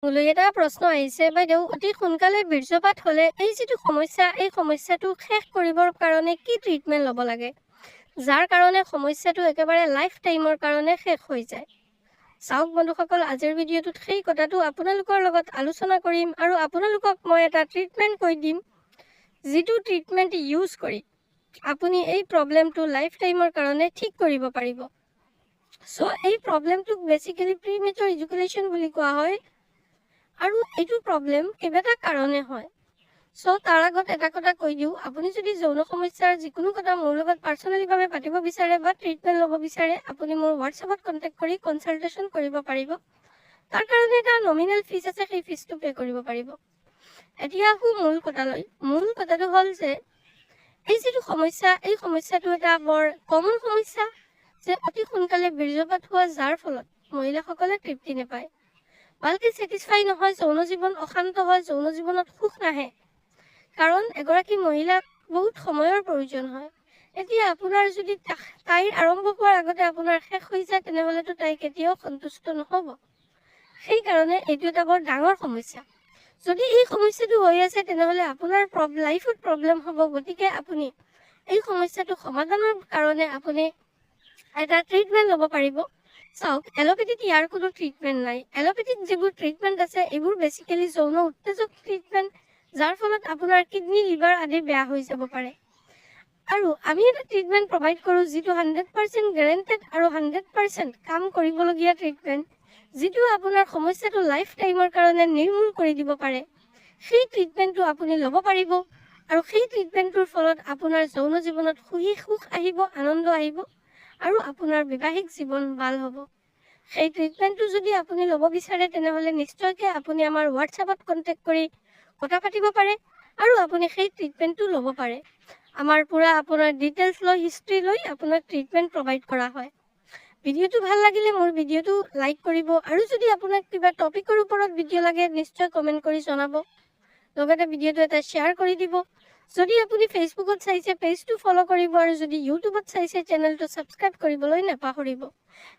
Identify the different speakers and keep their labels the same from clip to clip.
Speaker 1: মোলৈ এটা প্ৰশ্ন আহিছে, বাইদেউ অতি সোনকালে বীৰ্যপাত হ'লে এই যিটো সমস্যা, এই সমস্যাটো শেষ কৰিবৰ কাৰণে কি ট্ৰিটমেণ্ট ল'ব লাগে, যাৰ কাৰণে সমস্যাটো একেবাৰে লাইফ টাইমৰ কাৰণে শেষ হৈ যায়? চাওক বন্ধুসকল, আজিৰ ভিডিঅ'টোত সেই কথাটো আপোনালোকৰ লগত আলোচনা কৰিম আৰু আপোনালোকক মই এটা ট্ৰিটমেণ্ট কৈ দিম, যিটো ট্ৰিটমেণ্ট ইউজ কৰি আপুনি এই প্ৰব্লেমটো লাইফ টাইমৰ কাৰণে ঠিক কৰিব পাৰিব। চ' এই প্ৰব্লেমটোক বেচিকেলি প্ৰিমেচৰ ইজাকুলেশ্যন বুলি কোৱা হয় আৰু এইটো প্ৰব্লেম কেইবাটা কাৰণে হয়। চ' তাৰ আগত এটা কথা কৈ দিওঁ, আপুনি যদি যৌন সমস্যাৰ যিকোনো কথা মোৰ লগত পাৰ্চনেলিভাৱে পাতিব বিচাৰে বা ট্ৰিটমেণ্ট ল'ব বিচাৰে, আপুনি মোৰ হোৱাটছএপত কণ্টেক্ট কৰি কনচালটেশ্যন কৰিব পাৰিব। তাৰ কাৰণে এটা নমিনেল ফিজ আছে, সেই ফিজটো পে' কৰিব পাৰিব। এতিয়া আহোঁ মূল কথালৈ। মূল কথাটো হ'ল যে এই যিটো সমস্যা, এই সমস্যাটো এটা বৰ কমন সমস্যা, যে অতি সোনকালে বীৰ্যপাত হোৱা, যাৰ ফলত মহিলাসকলে তৃপ্তি নাপায়, ভালকৈ ছেটিছফাই নহয়, যৌন জীৱন অশান্ত হয়, যৌন জীৱনত সুখ নাহে, কাৰণ এগৰাকী মহিলাক বহুত সময়ৰ প্ৰয়োজন হয়। এতিয়া আপোনাৰ যদি তাইৰ আৰম্ভ হোৱাৰ আগতে আপোনাৰ শেষ হৈ যায়, তেনেহ'লেতো তাই কেতিয়াও সন্তুষ্ট নহ'ব। সেইকাৰণে এইটো এটা বৰ ডাঙৰ সমস্যা। যদি এই সমস্যাটো হৈ আছে, তেনেহ'লে আপোনাৰ লাইফত প্ৰব্লেম হ'ব। গতিকে আপুনি এই সমস্যাটো সমাধানৰ কাৰণে আপুনি এটা ট্ৰিটমেণ্ট ল'ব পাৰিব। চাওক, এলোপেথিত ইয়াৰ কোনো ট্ৰিটমেণ্ট নাই। এলোপেথিত যিবোৰ ট্ৰিটমেণ্ট আছে, এইবোৰ বেচিকেলি যৌন উত্তেজক ট্ৰিটমেণ্ট, যাৰ ফলত আপোনাৰ কিডনী, লিভাৰ আদি বেয়া হৈ যাব পাৰে। আৰু আমি এটা ট্ৰিটমেণ্ট প্ৰভাইড কৰোঁ, যিটো 100% গেৰেণ্টেড আৰু 100% কাম কৰিবলগীয়া ট্ৰিটমেণ্ট, যিটো আপোনাৰ সমস্যাটো লাইফ টাইমৰ কাৰণে নিৰ্মূল কৰি দিব পাৰে। সেই ট্ৰিটমেণ্টটো আপুনি ল'ব পাৰিব আৰু সেই ট্ৰিটমেণ্টটোৰ ফলত আপোনাৰ যৌন জীৱনত সুখ আহিব, আনন্দ আহিব আৰু আপোনাৰ বিবাহিক জীৱন ভাল হ'ব। সেই ট্ৰিটমেণ্টটো যদি আপুনি ল'ব বিচাৰে, তেনেহ'লে নিশ্চয়কৈ আপুনি আমাৰ হোৱাটছএপত কণ্টেক্ট কৰি কথা পাতিব পাৰে আৰু আপুনি সেই ট্ৰিটমেণ্টটো ল'ব পাৰে। আমাৰ পূৰা আপোনাৰ ডিটেইলছ লৈ, হিষ্ট্ৰী লৈ আপোনাক ট্ৰিটমেণ্ট প্ৰভাইড কৰা হয়। ভিডিঅ'টো ভাল লাগিলে মোৰ ভিডিঅ'টো লাইক কৰিব আৰু যদি আপোনাক কিবা টপিকৰ ওপৰত ভিডিঅ' লাগে, নিশ্চয় কমেণ্ট কৰি জনাব। লগতে ভিডিঅ'টো এটা শ্বেয়াৰ কৰি দিব। যদি আপুনি ফেচবুকত চাইছে, পেজটো ফ'ল' কৰিব আৰু যদি ইউটিউবত চাইছে, চেনেলটো ছাবস্ক্ৰাইব কৰিবলৈ নাপাহৰিব।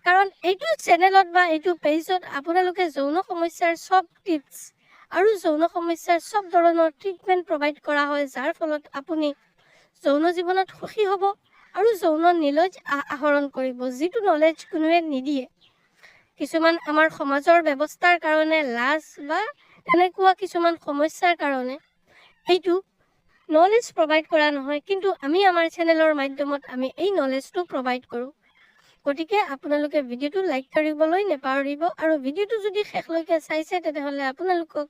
Speaker 1: কাৰণ এইটো চেনেলত বা এইটো পেজত আপোনালোকে যৌন সমস্যাৰ চব টিপছ আৰু যৌন সমস্যাৰ চব ধৰণৰ ট্ৰিটমেণ্ট প্ৰভাইড কৰা হয়, যাৰ ফলত আপুনি যৌন জীৱনত সুখী হ'ব আৰু যৌন নলেজ আহৰণ কৰিব, যিটো নলেজ কোনোৱে নিদিয়ে। কিছুমান আমাৰ সমাজৰ ব্যৱস্থাৰ কাৰণে, লাজ বা তেনেকুৱা কিছুমান সমস্যাৰ কাৰণে এইটো নলেজ প্ৰভাইড কৰা নহয়, কিন্তু আমি আমাৰ চেনেলৰ মাধ্যমত আমি এই নলেজটো প্ৰভাইড কৰোঁ। গতিকে আপোনালোকে ভিডিঅ'টো লাইক কৰিবলৈ নাপাহৰিব আৰু ভিডিঅ'টো যদি শেষলৈকে চাইছে, তেনেহ'লে আপোনালোকক